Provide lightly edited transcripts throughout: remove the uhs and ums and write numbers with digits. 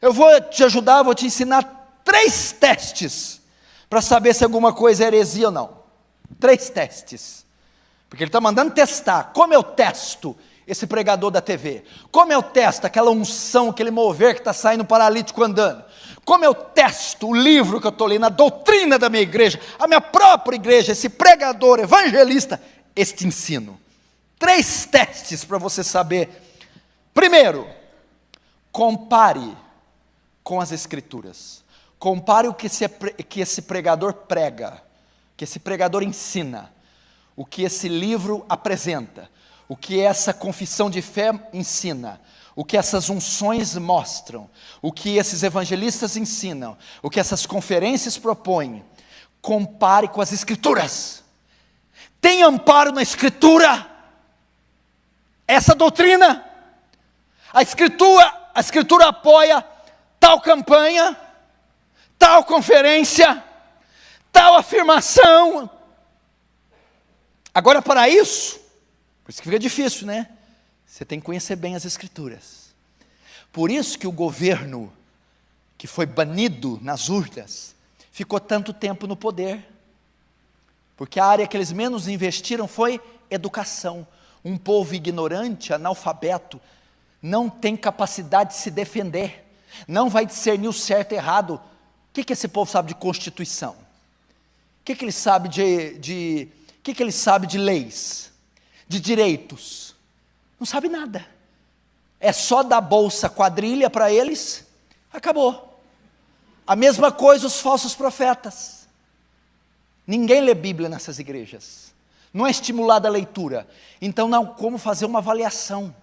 Eu vou te ajudar, vou te ensinar 3 testes para saber se alguma coisa é heresia ou não. 3 testes. Porque ele está mandando testar. Como eu testo esse pregador da TV? Como eu testo aquela unção, aquele mover que está saindo paralítico andando? Como eu testo o livro que eu estou lendo, a doutrina da minha igreja, a minha própria igreja, esse pregador, evangelista, este ensino? 3 testes para você saber. Primeiro, compare com as escrituras. Compare o que esse pregador prega, que esse pregador ensina, o que esse livro apresenta, o que essa confissão de fé ensina, o que essas unções mostram, o que esses evangelistas ensinam, o que essas conferências propõem. Compare com as escrituras. Tem amparo na escritura essa doutrina? A escritura apoia tal campanha, tal conferência, tal afirmação. Agora, para isso, por isso que fica difícil, né? Você tem que conhecer bem as escrituras. Por isso que o governo, que foi banido nas urnas, ficou tanto tempo no poder. Porque a área que eles menos investiram foi educação. Um povo ignorante, analfabeto, não tem capacidade de se defender, não vai discernir o certo e errado. O que esse povo sabe de Constituição? O que ele sabe que ele sabe de leis, de direitos? Não sabe nada. É só dar bolsa quadrilha para eles, acabou. A mesma coisa os falsos profetas. Ninguém lê Bíblia nessas igrejas, não é estimulada a leitura, então não há como fazer uma avaliação.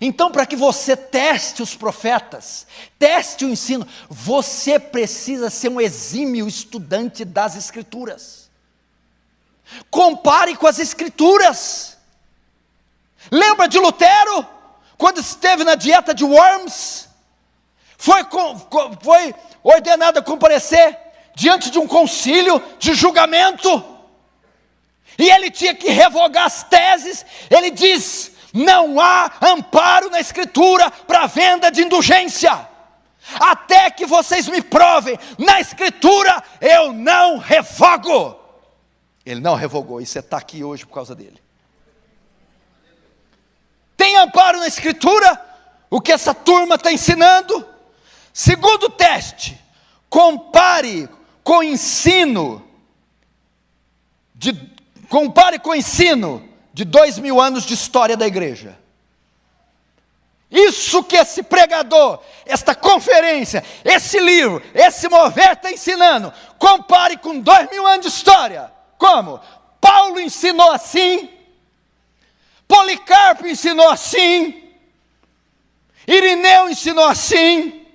Então, para que você teste os profetas, teste o ensino, você precisa ser um exímio estudante das escrituras. Compare com as escrituras. Lembra de Lutero? Quando esteve na dieta de Worms, foi ordenado a comparecer diante de um concílio de julgamento, e ele tinha que revogar as teses. Ele diz: não há amparo na escritura para venda de indulgência, até que vocês me provem na escritura, eu não revogo. Ele não revogou, e você está aqui hoje por causa dele. Tem amparo na escritura o que essa turma está ensinando? Segundo teste, compare com o ensino de 2000 anos de história da igreja. Isso que esse pregador, esta conferência, esse livro, esse mover está ensinando, compare com 2000 anos de história. Como? Paulo ensinou assim, Policarpo ensinou assim, Irineu ensinou assim,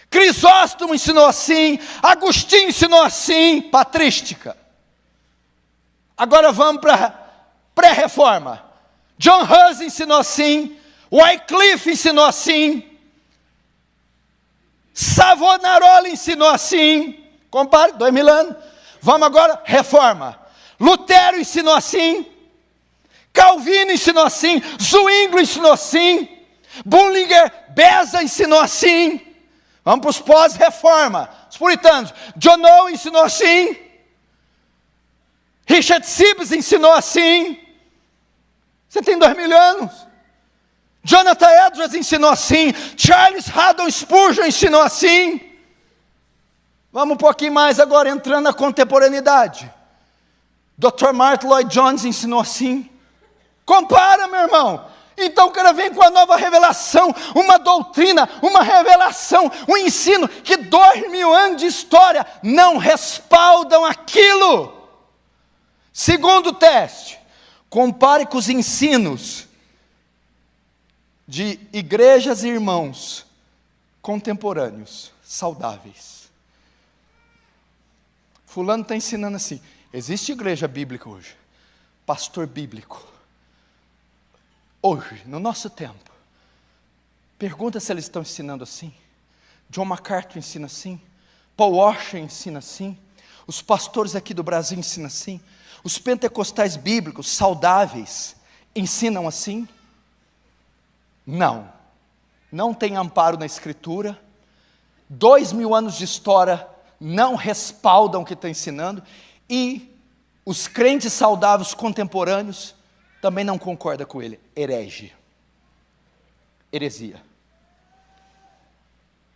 Crisóstomo ensinou assim, Agostinho ensinou assim, patrística. Agora vamos para pré-reforma. John Hus ensinou assim, Wycliffe ensinou assim, Savonarola ensinou assim. Compare, 2000 anos. Vamos agora, reforma. Lutero ensinou assim, Calvino ensinou assim, Zwinglio ensinou assim, Bullinger, Beza ensinou assim. Vamos para os pós-reforma, os puritanos. John Owen ensinou assim, Richard Sibbes ensinou assim. Você tem 2000 anos. Jonathan Edwards ensinou assim, Charles Haddon Spurgeon ensinou assim. Vamos um pouquinho mais agora, entrando na contemporaneidade. Dr. Martin Lloyd Jones ensinou assim. Compara, meu irmão. Então o cara vem com a nova revelação, uma doutrina, uma revelação, um ensino que 2000 anos de história não respaldam aquilo. Segundo teste, compare com os ensinos de igrejas e irmãos contemporâneos, saudáveis. Fulano está ensinando assim. Existe igreja bíblica hoje, pastor bíblico. Hoje, no nosso tempo, pergunta se eles estão ensinando assim. John MacArthur ensina assim, Paul Washer ensina assim, os pastores aqui do Brasil ensinam assim, os pentecostais bíblicos saudáveis ensinam assim? Não tem amparo na escritura, 2000 anos de história não respaldam o que está ensinando, e os crentes saudáveis contemporâneos também não concordam com ele. Herege. Heresia.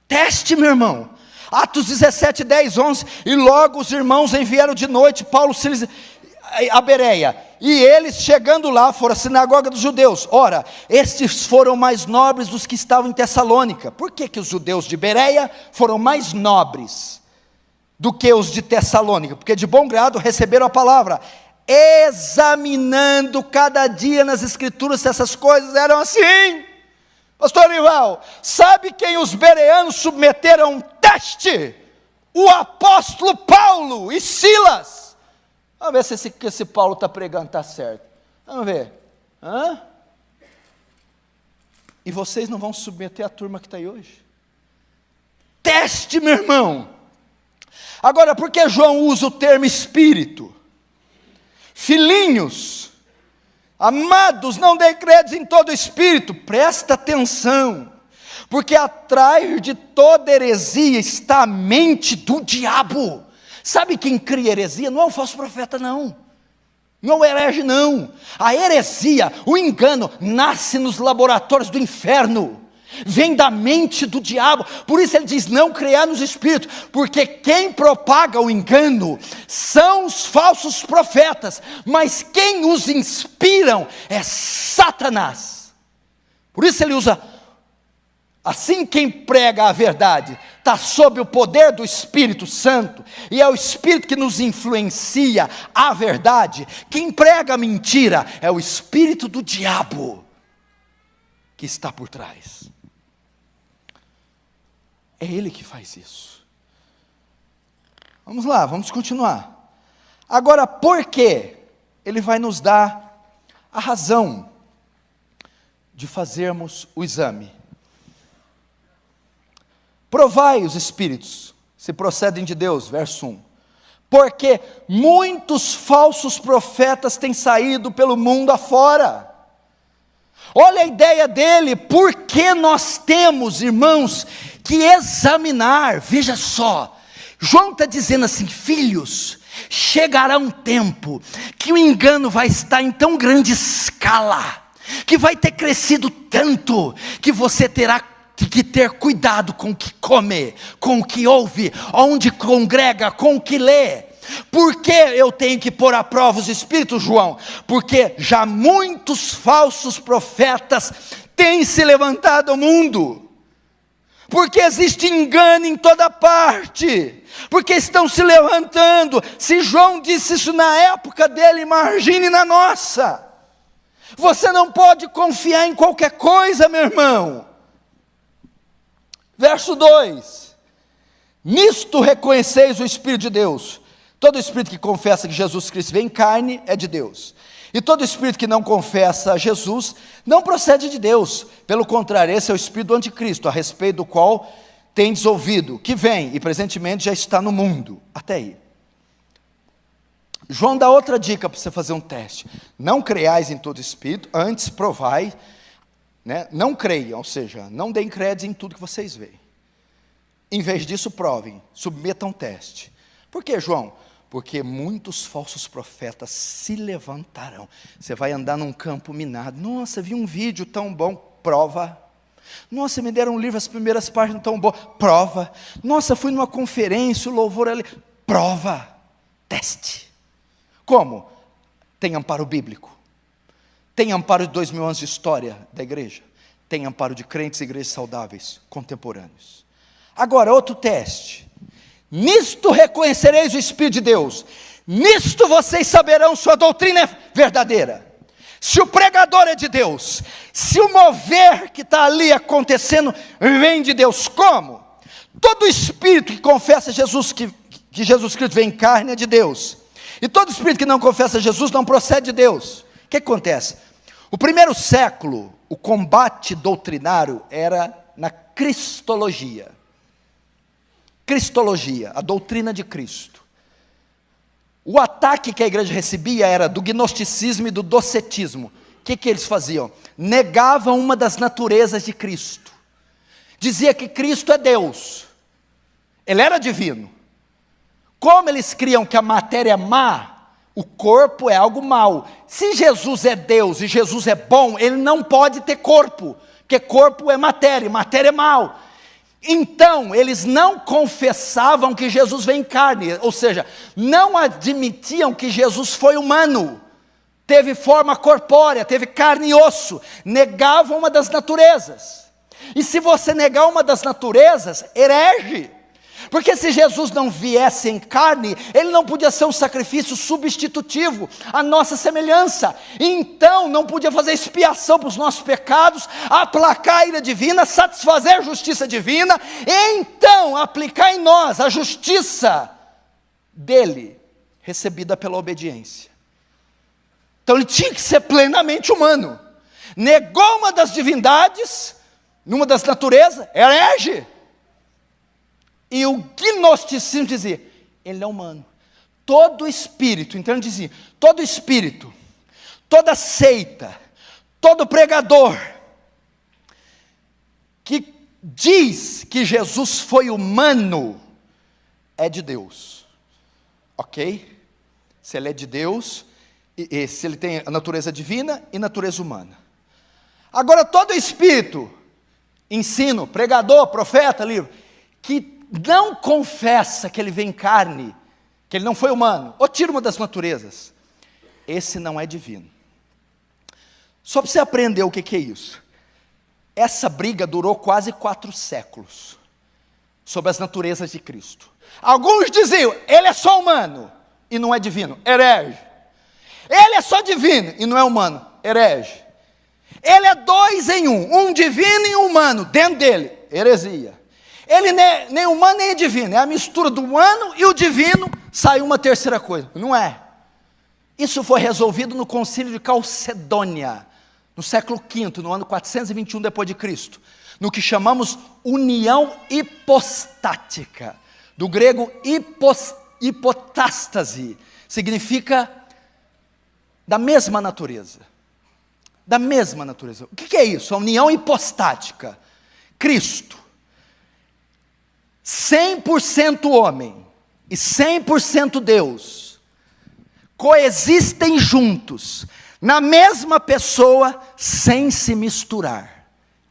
Teste, meu irmão. Atos 17, 10, 11. E logo os irmãos enviaram de noite Paulo, Silas a Bereia. E eles, chegando lá, foram à sinagoga dos judeus. Ora, estes foram mais nobres dos que estavam em Tessalônica. Por que que os judeus de Bereia foram mais nobres do que os de Tessalônica? Porque de bom grado receberam a palavra, examinando cada dia nas escrituras se essas coisas eram assim. Pastor Rival, sabe quem os bereanos submeteram a um teste? O apóstolo Paulo e Silas. Vamos ver se esse Paulo está pregando está certo. Vamos ver. Hã? E vocês não vão submeter a turma que está aí hoje? Teste, meu irmão. Agora, por que João usa o termo espírito? Filhinhos, amados, não dê crédito em todo espírito. Presta atenção, porque atrás de toda heresia está a mente do diabo. Sabe quem cria heresia? Não é um falso profeta, não. Não é um herege, não. A heresia, o engano, nasce nos laboratórios do inferno. Vem da mente do diabo. Por isso ele diz, não creia nos espíritos. Porque quem propaga o engano são os falsos profetas. Mas quem os inspiram é Satanás. Por isso ele usa, assim quem prega a verdade está sob o poder do Espírito Santo, e é o Espírito que nos influencia a verdade. Quem prega a mentira é o espírito do diabo que está por trás. É ele que faz isso. Vamos lá, vamos continuar. Agora, por quê? Ele vai nos dar a razão de fazermos o exame. Provai os espíritos, se procedem de Deus, verso 1. Porque muitos falsos profetas têm saído pelo mundo afora. Olha a ideia dele, porque nós temos, irmãos, que examinar. Veja só, João está dizendo assim, filhos, chegará um tempo que o engano vai estar em tão grande escala, que vai ter crescido tanto, que você terá que ter cuidado com o que come, com o que ouve, onde congrega, com o que lê. Por que eu tenho que pôr à prova os espíritos, João? Porque já muitos falsos profetas têm se levantado ao mundo. Porque existe engano em toda parte. Porque estão se levantando. Se João disse isso na época dele, imagine na nossa. Você não pode confiar em qualquer coisa, meu irmão. Verso 2. Nisto reconheceis o Espírito de Deus. Todo espírito que confessa que Jesus Cristo veio em carne é de Deus. E todo espírito que não confessa a Jesus não procede de Deus. Pelo contrário, esse é o espírito do anticristo, a respeito do qual tendes ouvido, que vem e presentemente já está no mundo. Até aí. João dá outra dica para você fazer um teste. Não creiais em todo espírito, antes provai, né? Não creiam, ou seja, não deem crédito em tudo que vocês veem. Em vez disso, provem, submetam um teste. Por que, João? Porque muitos falsos profetas se levantarão. Você vai andar num campo minado. Nossa, vi um vídeo tão bom. Prova. Nossa, me deram um livro, as primeiras páginas tão boas. Prova. Nossa, fui numa conferência, o louvor ali. Prova. Teste. Como? Tem amparo bíblico. Tem amparo de 2000 anos de história da igreja. Tem amparo de crentes e igrejas saudáveis, contemporâneos. Agora, outro teste. Nisto reconhecereis o Espírito de Deus. Nisto vocês saberão se a doutrina é verdadeira. Se o pregador é de Deus. Se o mover que está ali acontecendo vem de Deus. Como? Todo espírito que confessa Jesus, que Jesus Cristo vem em carne é de Deus. E todo espírito que não confessa Jesus não procede de Deus. O que acontece? O primeiro século, o combate doutrinário era na cristologia. Cristologia, a doutrina de Cristo. O ataque que a igreja recebia era do gnosticismo e do docetismo. O que eles faziam? Negavam uma das naturezas de Cristo. Dizia que Cristo é Deus, Ele era divino. Como eles criam que a matéria é má, o corpo é algo mau. Se Jesus é Deus e Jesus é bom, ele não pode ter corpo, porque corpo é matéria, e matéria é mal. Então, eles não confessavam que Jesus veio em carne, ou seja, não admitiam que Jesus foi humano, teve forma corpórea, teve carne e osso, negavam uma das naturezas. E se você negar uma das naturezas, herege. Porque se Jesus não viesse em carne, ele não podia ser um sacrifício substitutivo, à nossa semelhança. Então, não podia fazer expiação para os nossos pecados, aplacar a ira divina, satisfazer a justiça divina, e então aplicar em nós a justiça dele, recebida pela obediência. Então, ele tinha que ser plenamente humano. Negou uma das divindades, numa das naturezas, herege. E o gnosticismo dizia, ele é humano. Todo espírito, então ele dizia, todo espírito, toda seita, todo pregador, que diz que Jesus foi humano, é de Deus. Ok? Se ele é de Deus, e se ele tem a natureza divina e natureza humana. Agora todo espírito, ensino, pregador, profeta, livro, que não confessa que ele vem em carne, que ele não foi humano, ou tira uma das naturezas, esse não é divino. Só para você aprender o que é isso. Essa briga durou quase 4 séculos, sobre as naturezas de Cristo. Alguns diziam, ele é só humano, e não é divino, herege. Ele é só divino, e não é humano, herege. Ele é 2 em 1, um divino e um humano, dentro dele, heresia. Ele nem humano nem divino, é a mistura do humano e o divino, sai uma terceira coisa, não é. Isso foi resolvido no concílio de Calcedônia, no século V, no ano 421 depois de Cristo, no que chamamos união hipostática, do grego hipotástase, significa da mesma natureza. Da mesma natureza. O que é isso? A união hipostática. Cristo, 100% homem e 100% Deus, coexistem juntos, na mesma pessoa, sem se misturar.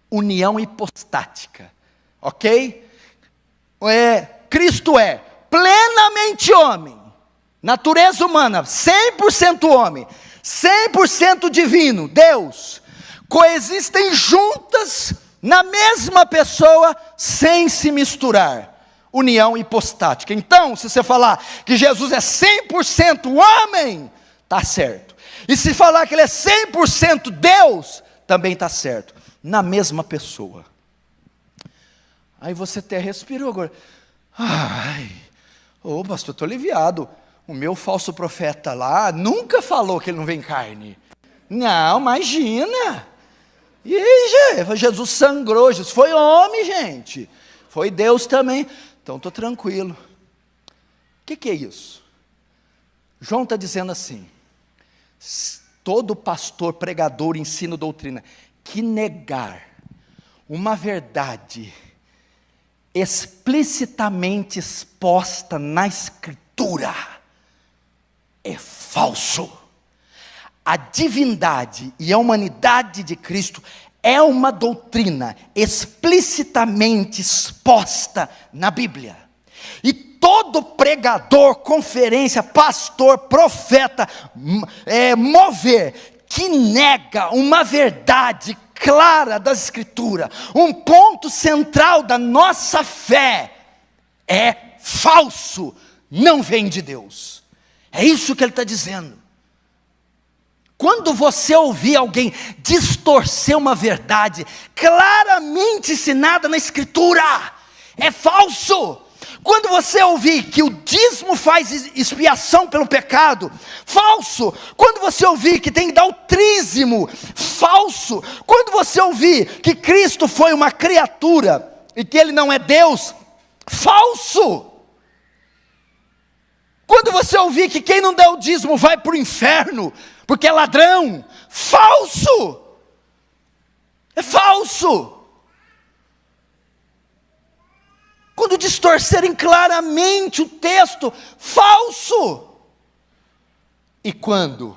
União hipostática, ok? Cristo é plenamente homem, natureza humana, 100% homem, 100% divino, Deus, coexistem juntas, na mesma pessoa, sem se misturar. União hipostática. Então, se você falar que Jesus é 100% homem, está certo. E se falar que ele é 100% Deus, também está certo. Na mesma pessoa. Aí você até respirou agora. Ai, pastor, estou aliviado. O meu falso profeta lá nunca falou que ele não vem em carne. Não, imagina. E Jesus sangrou, Jesus foi homem, gente. Foi Deus também. Então estou tranquilo. O que é isso? João está dizendo assim, todo pastor, pregador, ensino, doutrina, que negar uma verdade explicitamente exposta na Escritura, é falso. A divindade e a humanidade de Cristo é uma doutrina explicitamente exposta na Bíblia. E todo pregador, conferência, pastor, profeta, mover, que nega uma verdade clara das Escrituras, um ponto central da nossa fé, é falso, não vem de Deus. É isso que ele está dizendo. Quando você ouvir alguém distorcer uma verdade claramente ensinada na Escritura, é falso. Quando você ouvir que o dízimo faz expiação pelo pecado, falso. Quando você ouvir que tem que dar o trízimo, falso. Quando você ouvir que Cristo foi uma criatura e que Ele não é Deus, falso. Quando você ouvir que quem não der o dízimo vai para o inferno, porque é ladrão, falso. É falso. Quando quando distorcerem claramente o texto falso, e quando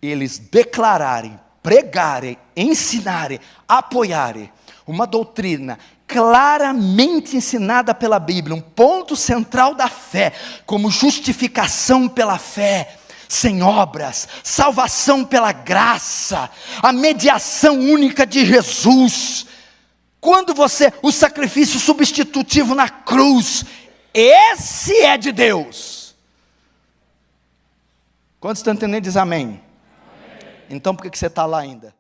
eles declararem, pregarem, ensinarem, apoiarem uma doutrina claramente ensinada pela Bíblia, um ponto central da fé, como justificação pela fé, sem obras, salvação pela graça, a mediação única de Jesus, quando o sacrifício substitutivo na cruz, esse é de Deus. Quantos estão entendendo? Diz amém. Então por que você está lá ainda?